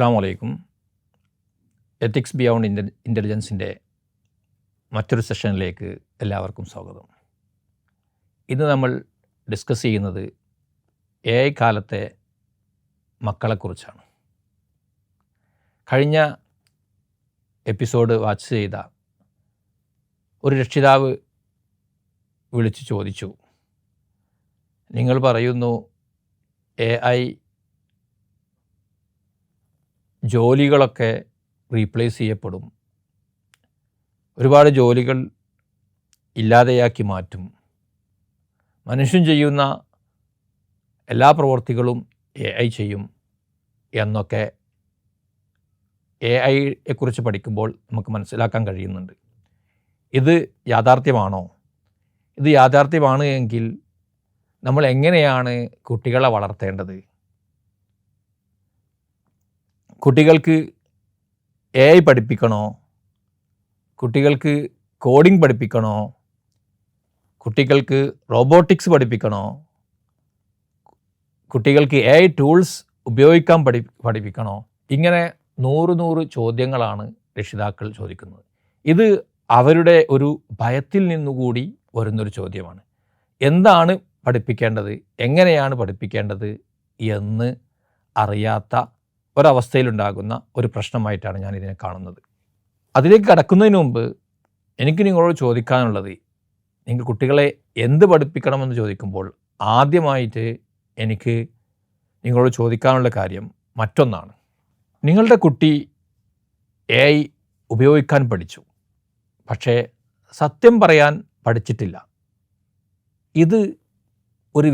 അസ്സാം വലൈക്കും. Ethics beyond ഇൻ്റലിജൻസിൻ്റെ മറ്റൊരു സെഷനിലേക്ക് എല്ലാവർക്കും സ്വാഗതം. ഇന്ന് നമ്മൾ ഡിസ്കസ് ചെയ്യുന്നത് AI കാലത്തെ മക്കളെക്കുറിച്ചാണ്. കഴിഞ്ഞ എപ്പിസോഡ് വാച്ച് ചെയ്ത ഒരു രക്ഷിതാവ് വിളിച്ചു ചോദിച്ചു, നിങ്ങൾ പറയുന്നു AI ജോലികളൊക്കെ റീപ്ലേസ് ചെയ്യപ്പെടും, ഒരുപാട് ജോലികൾ ഇല്ലാതെയാക്കി മാറ്റും, മനുഷ്യൻ ചെയ്യുന്ന എല്ലാ പ്രവൃത്തികളും AI ചെയ്യും എന്നൊക്കെ AIയെക്കുറിച്ച് പഠിക്കുമ്പോൾ നമുക്ക് മനസ്സിലാക്കാൻ കഴിയുന്നുണ്ട്. ഇത് യാഥാർത്ഥ്യമാണോ? ഇത് യാഥാർത്ഥ്യമാണ് എങ്കിൽ നമ്മൾ എങ്ങനെയാണ് കുട്ടികളെ വളർത്തേണ്ടത്? കുട്ടികൾക്ക് AI പഠിപ്പിക്കണോ? കുട്ടികൾക്ക് കോഡിംഗ് പഠിപ്പിക്കണോ? കുട്ടികൾക്ക് റോബോട്ടിക്സ് പഠിപ്പിക്കണോ? കുട്ടികൾക്ക് AI ടൂൾസ് ഉപയോഗിക്കാൻ പഠിപ്പിക്കണോ? ഇങ്ങനെ 100 ചോദ്യങ്ങളാണ് രക്ഷിതാക്കൾ ചോദിക്കുന്നത്. ഇത് അവരുടെ ഒരു ഭയത്തിൽ നിന്നുകൂടി വരുന്നൊരു ചോദ്യമാണ്. എന്താണ് പഠിപ്പിക്കേണ്ടത്, എങ്ങനെയാണ് പഠിപ്പിക്കേണ്ടത് എന്ന് അറിയാത്ത ഒരവസ്ഥയിലുണ്ടാകുന്ന ഒരു പ്രശ്നമായിട്ടാണ് ഞാൻ ഇതിനെ കാണുന്നത്. അതിലേക്ക് കടക്കുന്നതിന് മുമ്പ് എനിക്ക് നിങ്ങളോട് ചോദിക്കാനുള്ളത്, നിങ്ങൾ കുട്ടികളെ എന്ത് പഠിപ്പിക്കണമെന്ന് ചോദിക്കുമ്പോൾ ആദ്യമായിട്ട് എനിക്ക് നിങ്ങളോട് ചോദിക്കാനുള്ള കാര്യം മറ്റൊന്നാണ്. നിങ്ങളുടെ കുട്ടി AI ഉപയോഗിക്കാൻ പഠിച്ചു, പക്ഷേ പറയാൻ പഠിച്ചിട്ടില്ല. ഇത് ഒരു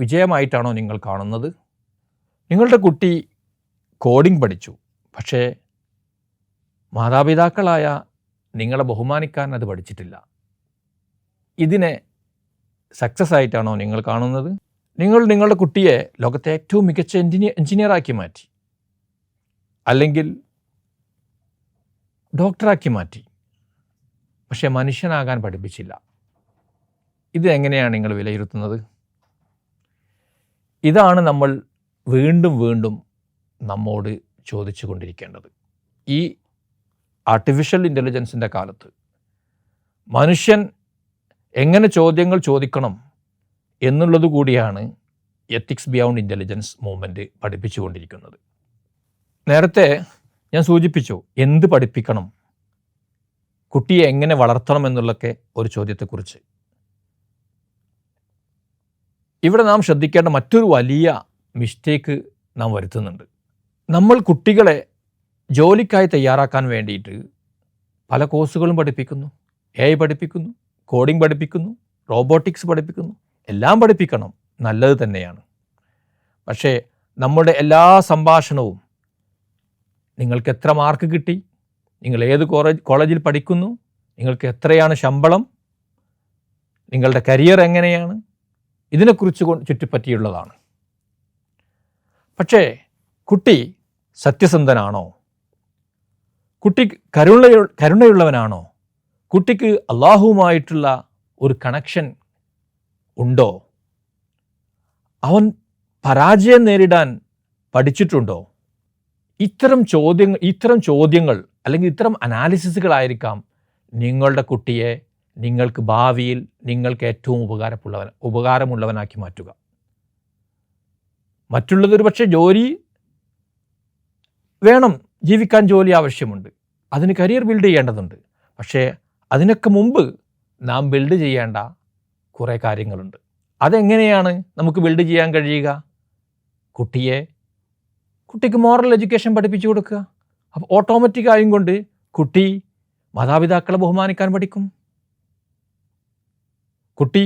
വിജയമായിട്ടാണോ നിങ്ങൾ കാണുന്നത്? നിങ്ങളുടെ കുട്ടി കോഡിംഗ് പഠിച്ചു, പക്ഷേ മാതാപിതാക്കളായ നിങ്ങളെ ബഹുമാനിക്കാൻ അത് പഠിച്ചിട്ടില്ല. ഇതിനെ സക്സസ് ആയിട്ടാണോ നിങ്ങൾ കാണുന്നത്? നിങ്ങളുടെ കുട്ടിയെ ലോകത്തെ ഏറ്റവും മികച്ച എഞ്ചിനീയറാക്കി മാറ്റി, അല്ലെങ്കിൽ ഡോക്ടറാക്കി മാറ്റി, പക്ഷേ മനുഷ്യനാകാൻ പഠിപ്പിച്ചില്ല. ഇത് എങ്ങനെയാണ് നിങ്ങൾ വിലയിരുത്തുന്നത്? ഇതാണ് നമ്മൾ വീണ്ടും നമ്മോട് ചോദിച്ചു കൊണ്ടിരിക്കേണ്ടത്. ഈ ആർട്ടിഫിഷ്യൽ ഇൻ്റലിജൻസിൻ്റെ കാലത്ത് മനുഷ്യൻ എങ്ങനെ ചോദ്യങ്ങൾ ചോദിക്കണം എന്നുള്ളത് കൂടിയാണ് എത്തിക്സ് ബിയോണ്ട് ഇൻ്റലിജൻസ് മൂവ്മെൻറ്റ് പഠിപ്പിച്ചുകൊണ്ടിരിക്കുന്നത്. നേരത്തെ ഞാൻ സൂചിപ്പിച്ചു, എന്ത് പഠിപ്പിക്കണം, കുട്ടിയെ എങ്ങനെ വളർത്തണം എന്നുള്ളൊക്കെ ഒരു ചോദ്യത്തെക്കുറിച്ച്. ഇവിടെ നാം ശ്രദ്ധിക്കേണ്ട മറ്റൊരു വലിയ മിസ്റ്റേക്ക് നാം വരുത്തുന്നുണ്ട്. നമ്മൾ കുട്ടികളെ ജോലിക്കായി തയ്യാറാക്കാൻ വേണ്ടിയിട്ട് പല കോഴ്സുകളും പഠിപ്പിക്കുന്നു. AI പഠിപ്പിക്കുന്നു, കോഡിംഗ് പഠിപ്പിക്കുന്നു, റോബോട്ടിക്സ് പഠിപ്പിക്കുന്നു. എല്ലാം പഠിപ്പിക്കണം, നല്ലത് തന്നെയാണ്. പക്ഷേ നമ്മുടെ എല്ലാ സംഭാഷണവും നിങ്ങൾക്ക് എത്ര മാർക്ക് കിട്ടി, നിങ്ങൾ ഏത് കോളേജിൽ പഠിക്കുന്നു, നിങ്ങൾക്ക് എത്രയാണ് ശമ്പളം, നിങ്ങളുടെ കരിയർ എങ്ങനെയാണ്, ഇതിനെക്കുറിച്ച് ചുറ്റിപ്പറ്റിയുള്ളതാണ്. പക്ഷേ കുട്ടി സത്യസന്ധനാണോ? കുട്ടി കരുണയുള്ളവനാണോ? കുട്ടിക്ക് അള്ളാഹുവുമായിട്ടുള്ള ഒരു കണക്ഷൻ ഉണ്ടോ? അവൻ പരാജയം നേരിടാൻ പഠിച്ചിട്ടുണ്ടോ? ഇത്തരം ചോദ്യങ്ങൾ അല്ലെങ്കിൽ ഇത്തരം അനാലിസിസുകളായിരിക്കാം നിങ്ങളുടെ കുട്ടിയെ നിങ്ങൾക്ക് ഭാവിയിൽ നിങ്ങൾക്ക് ഏറ്റവും ഉപകാരമുള്ളവനാക്കി മാറ്റുക. മറ്റുള്ളതൊരു പക്ഷേ ജോലി വേണം, ജീവിക്കാൻ ജോലി ആവശ്യമുണ്ട്, അതിന് കരിയർ ബിൽഡ് ചെയ്യേണ്ടതുണ്ട്. പക്ഷേ അതിനൊക്കെ മുമ്പ് നാം ബിൽഡ് ചെയ്യേണ്ട കുറേ കാര്യങ്ങളുണ്ട്. അതെങ്ങനെയാണ് നമുക്ക് ബിൽഡ് ചെയ്യാൻ കഴിയുക? കുട്ടിക്ക് മോറൽ എഡ്യൂക്കേഷൻ പഠിപ്പിച്ചു കൊടുക്കുക. അപ്പോൾ ഓട്ടോമാറ്റിക്കായും കൊണ്ട് കുട്ടി മാതാപിതാക്കളെ ബഹുമാനിക്കാൻ പഠിക്കും. കുട്ടി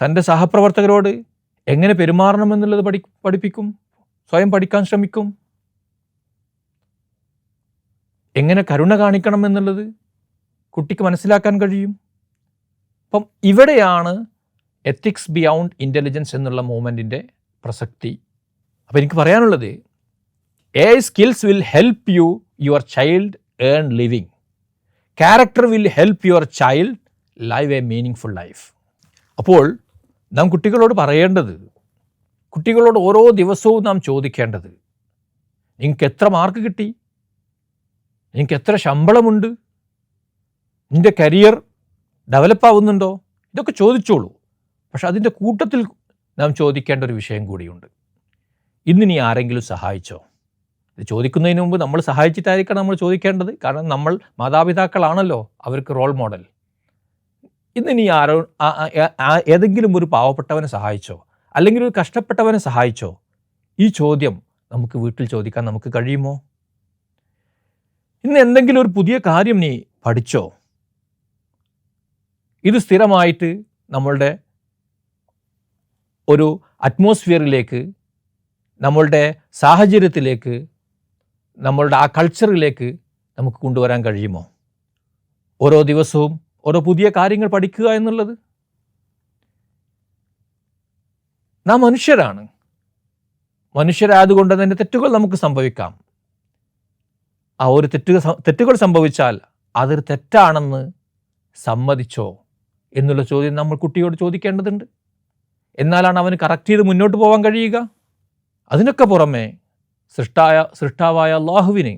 തൻ്റെ സഹപ്രവർത്തകരോട് എങ്ങനെ പെരുമാറണമെന്നുള്ളത് പഠിപ്പിക്കും. സ്വയം പഠിക്കാൻ ശ്രമിക്കും. എങ്ങനെ കരുണ കാണിക്കണം എന്നുള്ളത് കുട്ടിക്ക് മനസ്സിലാക്കാൻ കഴിയും. അപ്പം ഇവിടെയാണ് എത്തിക്സ് ബിയോണ്ട് ഇൻ്റലിജൻസ് എന്നുള്ള മൂവ്മെൻറ്റിൻ്റെ പ്രസക്തി. അപ്പോൾ എനിക്ക് പറയാനുള്ളത്, AI skills will help your child earn living. Character will help your child live a meaningful life. അപ്പോൾ നാം കുട്ടികളോട് പറയേണ്ടത്, കുട്ടികളോട് ഓരോ ദിവസവും നാം ചോദിക്കേണ്ടത്, നിങ്ങൾക്ക് എത്ര മാർക്ക് കിട്ടി, നിങ്ങൾക്ക് എത്ര ശമ്പളമുണ്ട്, നിൻ്റെ കരിയർ ഡെവലപ്പ് ആവുന്നുണ്ടോ, ഇതൊക്കെ ചോദിച്ചോളൂ. പക്ഷെ അതിൻ്റെ കൂട്ടത്തിൽ നാം ചോദിക്കേണ്ട ഒരു വിഷയം കൂടിയുണ്ട്. ഇന്ന് നീ ആരെങ്കിലും സഹായിച്ചോ? ഇത് ചോദിക്കുന്നതിന് മുമ്പ് നമ്മൾ സഹായിച്ചിട്ടായിരിക്കണം നമ്മൾ ചോദിക്കേണ്ടത്. കാരണം നമ്മൾ മാതാപിതാക്കളാണല്ലോ അവർക്ക് റോൾ മോഡൽ. ഇന്ന് നീ ഏതെങ്കിലും ഒരു പാവപ്പെട്ടവനെ സഹായിച്ചോ, അല്ലെങ്കിൽ ഒരു കഷ്ടപ്പെട്ടവനെ സഹായിച്ചോ? ഈ ചോദ്യം നമുക്ക് വീട്ടിൽ ചോദിക്കാൻ നമുക്ക് കഴിയുമോ? ഇന്ന് എന്തെങ്കിലും ഒരു പുതിയ കാര്യം നീ പഠിച്ചോ? ഇത് സ്ഥിരമായിട്ട് നമ്മളുടെ ഒരു അറ്റ്മോസ്ഫിയറിലേക്ക്, നമ്മളുടെ സാഹചര്യത്തിലേക്ക്, നമ്മളുടെ ആ കൾച്ചറിലേക്ക് നമുക്ക് കൊണ്ടുവരാൻ കഴിയുമോ? ഓരോ ദിവസവും ഓരോ പുതിയ കാര്യങ്ങൾ പഠിക്കുക എന്നുള്ളത്. നാം മനുഷ്യരാണ്. മനുഷ്യരായതുകൊണ്ട് തന്നെ തെറ്റുകൾ നമുക്ക് സംഭവിക്കാം. ആ ഒരു തെറ്റുകൾ സംഭവിച്ചാൽ അതൊരു തെറ്റാണെന്ന് സമ്മതിച്ചോ എന്നുള്ള ചോദ്യം നമ്മൾ കുട്ടിയോട് ചോദിക്കേണ്ടതുണ്ട്. എന്നാലാണ് അവന് കറക്റ്റ് ചെയ്ത് മുന്നോട്ട് പോകാൻ കഴിയുക. അതിനൊക്കെ പുറമെ സൃഷ്ടാവായ അല്ലാഹുവിന്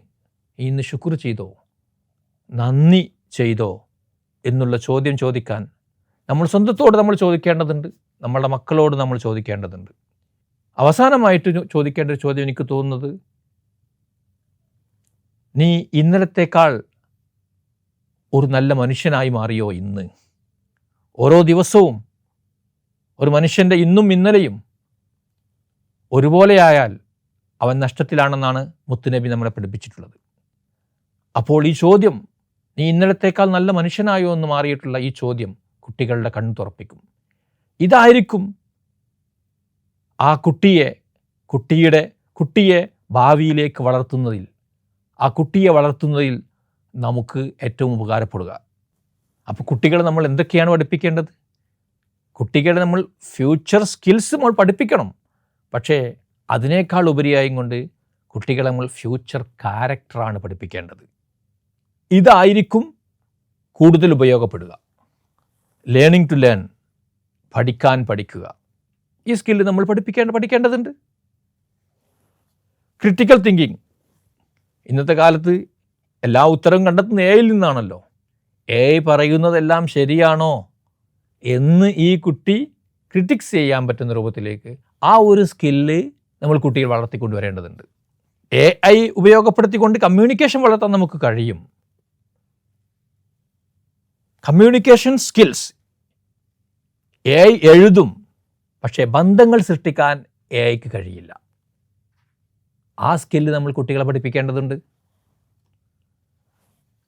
ഇന്ന് ശുക്ർ ചെയ്തോ, നന്ദി ചെയ്തോ എന്നുള്ള ചോദ്യം ചോദിക്കാൻ നമ്മൾ സ്വന്തത്തോട് നമ്മൾ ചോദിക്കേണ്ടതുണ്ട്, നമ്മളുടെ മക്കളോട് നമ്മൾ ചോദിക്കേണ്ടതുണ്ട്. അവസാനമായിട്ട് ചോദിക്കേണ്ട ഒരു ചോദ്യം എനിക്ക് തോന്നുന്നത്, നീ ഇന്നലത്തേക്കാൾ ഒരു നല്ല മനുഷ്യനായി മാറിയോ ഇന്ന്? ഓരോ ദിവസവും ഒരു മനുഷ്യൻ്റെ ഇന്നും ഇന്നലെയും ഒരുപോലെയായാൽ അവൻ നഷ്ടത്തിലാണെന്നാണ് മുത്തുനബി നമ്മളെ പഠിപ്പിച്ചിട്ടുള്ളത്. അപ്പോൾ ഈ ചോദ്യം, നീ ഇന്നലത്തേക്കാൾ നല്ല മനുഷ്യനായോ എന്ന് മാറിയിട്ടുള്ള ഈ ചോദ്യം കുട്ടികളുടെ കണ്ണ് തുറപ്പിക്കും. ഇതായിരിക്കും ആ കുട്ടിയെ ഭാവിയിലേക്ക് വളർത്തുന്നതിൽ, ആ കുട്ടിയെ വളർത്തുന്നതിൽ നമുക്ക് ഏറ്റവും ഉപകാരപ്പെടുക. അപ്പോൾ കുട്ടികളെ നമ്മൾ എന്തൊക്കെയാണ് പഠിപ്പിക്കേണ്ടത്? കുട്ടികളെ നമ്മൾ ഫ്യൂച്ചർ സ്കിൽസ് നമ്മൾ പഠിപ്പിക്കണം. പക്ഷേ അതിനേക്കാൾ ഉപരിയായും കൊണ്ട് കുട്ടികളെ നമ്മൾ ഫ്യൂച്ചർ ക്യാരക്ടറാണ് പഠിപ്പിക്കേണ്ടത്. ഇതായിരിക്കും കൂടുതൽ ഉപയോഗപ്പെടുക. ലേണിംഗ് ടു ലേൺ, പഠിക്കുക. ഈ സ്കില്ല് നമ്മൾ പഠിക്കേണ്ടതുണ്ട്. Critical thinking. ഇന്നത്തെ കാലത്ത് എല്ലാ ഉത്തരവും കണ്ടെത്തുന്ന എയിൽ നിന്നാണല്ലോ. എ പറയുന്നതെല്ലാം ശരിയാണോ എന്ന് ഈ കുട്ടി ക്രിറ്റിക്സ് ചെയ്യാൻ പറ്റുന്ന രൂപത്തിലേക്ക് ആ ഒരു സ്കില്ല് നമ്മൾ കുട്ടികൾ വളർത്തിക്കൊണ്ടുവരേണ്ടതുണ്ട്. AI ഉപയോഗപ്പെടുത്തിക്കൊണ്ട് കമ്മ്യൂണിക്കേഷൻ വളർത്താൻ നമുക്ക് കഴിയും. കമ്മ്യൂണിക്കേഷൻ സ്കിൽസ് AI എഴുതും, പക്ഷേ ബന്ധങ്ങൾ സൃഷ്ടിക്കാൻ AIക്ക് കഴിയില്ല. ആ സ്കില്ല് നമ്മൾ കുട്ടികളെ പഠിപ്പിക്കേണ്ടതുണ്ട്.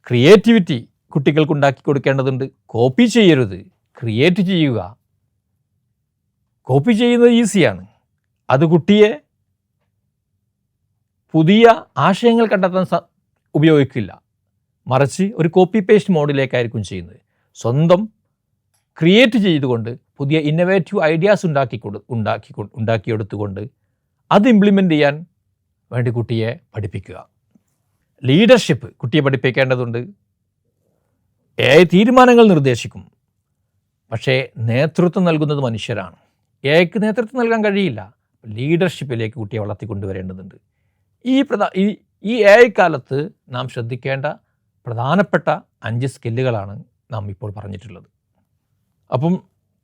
ക്രിയേറ്റിവിറ്റി കുട്ടികൾക്ക് ഉണ്ടാക്കി കൊടുക്കേണ്ടതുണ്ട്. കോപ്പി ചെയ്യരുത്, ക്രിയേറ്റ് ചെയ്യുക. കോപ്പി ചെയ്യുന്നത് ഈസിയാണ്, അത് കുട്ടിയെ പുതിയ ആശയങ്ങൾ കണ്ടെത്താൻ ഉപയോഗിക്കില്ല. മറിച്ച് ഒരു കോപ്പി പേസ്റ്റ് മോഡിലേക്കായിരിക്കും ചെയ്യുന്നത്. സ്വന്തം ക്രിയേറ്റ് ചെയ്തുകൊണ്ട് പുതിയ ഇന്നോവേറ്റീവ് ഐഡിയാസ് ഉണ്ടാക്കിയെടുത്തുകൊണ്ട് അത് ഇംപ്ലിമെൻ്റ് ചെയ്യാൻ വേണ്ടി കുട്ടിയെ പഠിപ്പിക്കുക. ലീഡർഷിപ്പ് കുട്ടിയെ പഠിപ്പിക്കേണ്ടതുണ്ട്. AI തീരുമാനങ്ങൾ നിർദ്ദേശിക്കും, പക്ഷേ നേതൃത്വം നൽകുന്നത് മനുഷ്യരാണ്. AIക്ക് നേതൃത്വം നൽകാൻ കഴിയില്ല. ലീഡർഷിപ്പിലേക്ക് കുട്ടിയെ വളർത്തിക്കൊണ്ടുവരേണ്ടതുണ്ട്. ഈ AI കാലത്ത് നാം ശ്രദ്ധിക്കേണ്ട പ്രധാനപ്പെട്ട 5 സ്കില്ലുകളാണ് നാം ഇപ്പോൾ പറഞ്ഞിട്ടുള്ളത്. അപ്പം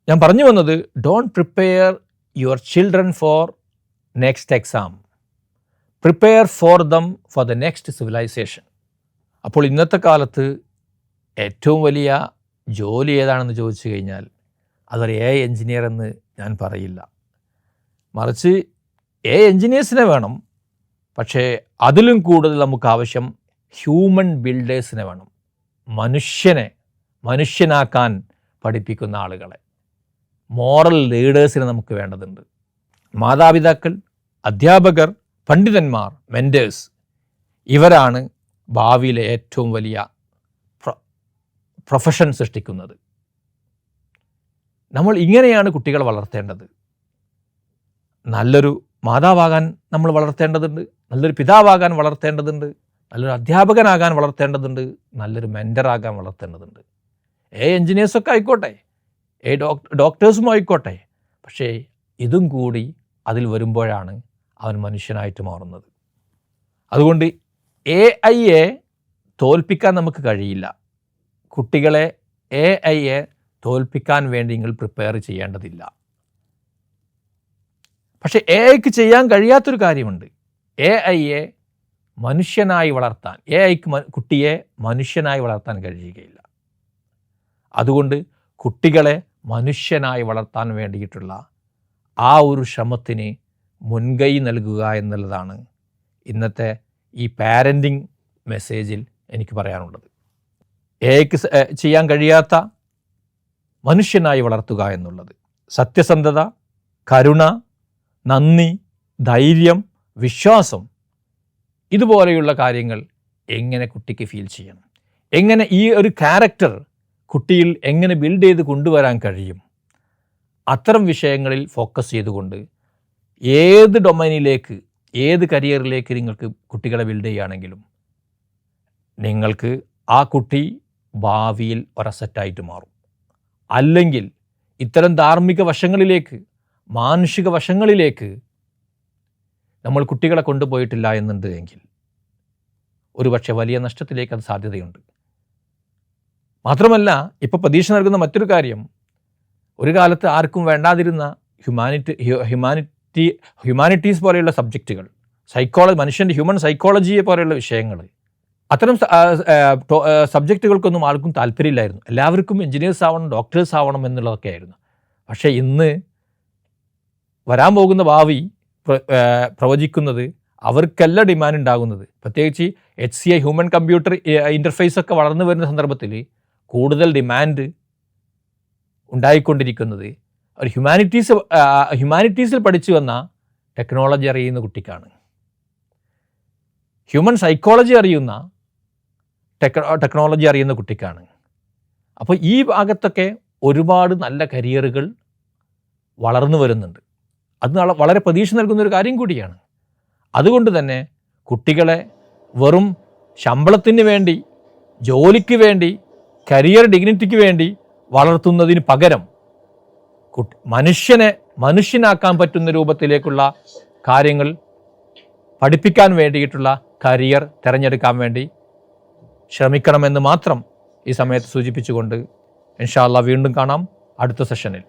ഞാൻ പറഞ്ഞു വന്നത്, don't prepare your children for next exam, prepare for them for the next civilisation. അപ്പോൾ ഇന്നത്തെ കാലത്ത് ഏറ്റവും വലിയ ജോലി ഏതാണെന്ന് ചോദിച്ചു കഴിഞ്ഞാൽ അതൊരു AI എഞ്ചിനീയർ എന്ന് ഞാൻ പറയില്ല. മറിച്ച് AI എഞ്ചിനീയേഴ്സിനെ വേണം, പക്ഷേ അതിലും കൂടുതൽ നമുക്ക് ആവശ്യം ഹ്യൂമൻ ബിൽഡേഴ്സിനെ വേണം. മനുഷ്യനാക്കാൻ പഠിപ്പിക്കുന്ന ആളുകളെ, മോറൽ ലീഡേഴ്സിനെ നമുക്ക് വേണ്ടതുണ്ട്. മാതാപിതാക്കൾ, അധ്യാപകർ, പണ്ഡിതന്മാർ, മെൻറ്റേഴ്സ്, ഇവരാണ് ഭാവിയിലെ ഏറ്റവും വലിയ പ്രൊഫഷൻ സൃഷ്ടിക്കുന്നത്. നമ്മൾ ഇങ്ങനെയാണ് കുട്ടികളെ വളർത്തേണ്ടത്. നല്ലൊരു മാതാവാകാൻ നമ്മൾ വളർത്തേണ്ടതുണ്ട്, നല്ലൊരു പിതാവാകാൻ വളർത്തേണ്ടതുണ്ട്, നല്ലൊരു അധ്യാപകനാകാൻ വളർത്തേണ്ടതുണ്ട്, നല്ലൊരു മെൻറ്ററാകാൻ വളർത്തേണ്ടതുണ്ട്. എഞ്ചിനീയേഴ്സൊക്കെ ആയിക്കോട്ടെ, ഡോക്ടേഴ്സും ആയിക്കോട്ടെ, പക്ഷേ ഇതും കൂടി അതിൽ വരുമ്പോഴാണ് അവൻ മനുഷ്യനായിട്ട് മാറുന്നത്. അതുകൊണ്ട് AI തോൽപ്പിക്കാൻ നമുക്ക് കഴിയില്ല. കുട്ടികളെ AI തോൽപ്പിക്കാൻ വേണ്ടി നിങ്ങൾ പ്രിപ്പയർ ചെയ്യേണ്ടതില്ല. പക്ഷേ AIക്ക് ചെയ്യാൻ കഴിയാത്തൊരു കാര്യമുണ്ട്. AIയെ മനുഷ്യനായി വളർത്താൻ, AIക്ക് കുട്ടിയെ മനുഷ്യനായി വളർത്താൻ കഴിയുകയില്ല. അതുകൊണ്ട് കുട്ടികളെ മനുഷ്യനായി വളർത്താൻ വേണ്ടിയിട്ടുള്ള ആ ഒരു ശ്രമത്തിന് മുൻകൈ നൽകുക എന്നുള്ളതാണ് ഇന്നത്തെ ഈ പാരൻറ്റിങ് മെസ്സേജിൽ എനിക്ക് പറയാനുള്ളത്. AIക്ക് ചെയ്യാൻ കഴിയാത്ത മനുഷ്യനായി വളർത്തുക എന്നുള്ളത്, സത്യസന്ധത, കരുണ, നന്ദി, ധൈര്യം, വിശ്വാസം, ഇതുപോലെയുള്ള കാര്യങ്ങൾ എങ്ങനെ കുട്ടിക്ക് ഫീൽ ചെയ്യണം, എങ്ങനെ ഈ ഒരു ക്യാരക്ടർ കുട്ടിയിൽ എങ്ങനെ ബിൽഡ് ചെയ്ത് കൊണ്ടുവരാൻ കഴിയും, അത്തരം വിഷയങ്ങളിൽ ഫോക്കസ് ചെയ്തുകൊണ്ട് ഏത് ഡൊമൈനിലേക്ക്, ഏത് കരിയറിലേക്ക് നിങ്ങൾക്ക് കുട്ടികളെ ബിൽഡ് ചെയ്യുകയാണെങ്കിലും നിങ്ങൾക്ക് ആ കുട്ടി ഭാവിയിൽ ഒരസറ്റായിട്ട് മാറും. അല്ലെങ്കിൽ ഇത്തരം ധാർമ്മിക വശങ്ങളിലേക്ക്, മാനുഷിക വശങ്ങളിലേക്ക് നമ്മൾ കുട്ടികളെ കൊണ്ടുപോയിട്ടില്ല എന്നുണ്ട് എങ്കിൽ ഒരുപക്ഷെ വലിയ നഷ്ടത്തിലേക്ക് അത് സാധ്യതയുണ്ട്. മാത്രമല്ല, ഇപ്പോൾ പ്രതീക്ഷ നൽകുന്ന മറ്റൊരു കാര്യം, ഒരു കാലത്ത് ആർക്കും വേണ്ടാതിരുന്ന ഹ്യൂമാനിറ്റീസ് പോലെയുള്ള സബ്ജക്റ്റുകൾ, മനുഷ്യൻ്റെ ഹ്യൂമൻ സൈക്കോളജിയെ പോലെയുള്ള വിഷയങ്ങൾ, അത്തരം സബ്ജക്റ്റുകൾക്കൊന്നും ആർക്കും താല്പര്യമില്ലായിരുന്നു. എല്ലാവർക്കും എൻജിനീയേഴ്സ് ആവണം, ഡോക്ടേഴ്സ് ആവണം എന്നുള്ളതൊക്കെ ആയിരുന്നു. പക്ഷേ ഇന്ന് വരാൻ പോകുന്ന ഭാവി പ്രവചിക്കുന്നത് അവർക്കല്ല ഡിമാൻഡ് ഉണ്ടാകുന്നത്. പ്രത്യേകിച്ച് HCI ഹ്യൂമൻ കമ്പ്യൂട്ടർ ഇൻ്റർഫേസ് ഒക്കെ വളർന്നു വരുന്ന സന്ദർഭത്തിൽ കൂടുതൽ ഡിമാൻഡ് ഉണ്ടായിക്കൊണ്ടിരിക്കുന്നത് ഒരു ഹ്യൂമാനിറ്റീസിൽ പഠിച്ചു വന്ന ടെക്നോളജി അറിയുന്ന കുട്ടിക്കാണ്. ഹ്യൂമൻ സൈക്കോളജി അറിയുന്ന ടെക്നോളജി അറിയുന്ന കുട്ടിക്കാണ്. അപ്പോൾ ഈ ഭാഗത്തൊക്കെ ഒരുപാട് നല്ല കരിയറുകൾ വളർന്നു വരുന്നുണ്ട്. അത് വളരെ പ്രതീക്ഷ നൽകുന്നൊരു കാര്യം കൂടിയാണ്. അതുകൊണ്ട് തന്നെ കുട്ടികളെ വെറും ശമ്പളത്തിന് വേണ്ടി, ജോലിക്ക് വേണ്ടി, കരിയർ ഡിഗ്നിറ്റിക്ക് വേണ്ടി വളർത്തുന്നതിന് പകരം മനുഷ്യനാക്കാൻ പറ്റുന്ന രൂപത്തിലേക്കുള്ള കാര്യങ്ങൾ പഠിപ്പിക്കാൻ വേണ്ടിയിട്ടുള്ള കരിയർ തിരഞ്ഞെടുക്കാൻ വേണ്ടി ശ്രമിക്കണമെന്ന് മാത്രം ഈ സമയത്ത് സൂചിപ്പിച്ചുകൊണ്ട് ഇൻഷാ അല്ലാഹ് വീണ്ടും കാണാം അടുത്ത സെഷനിൽ.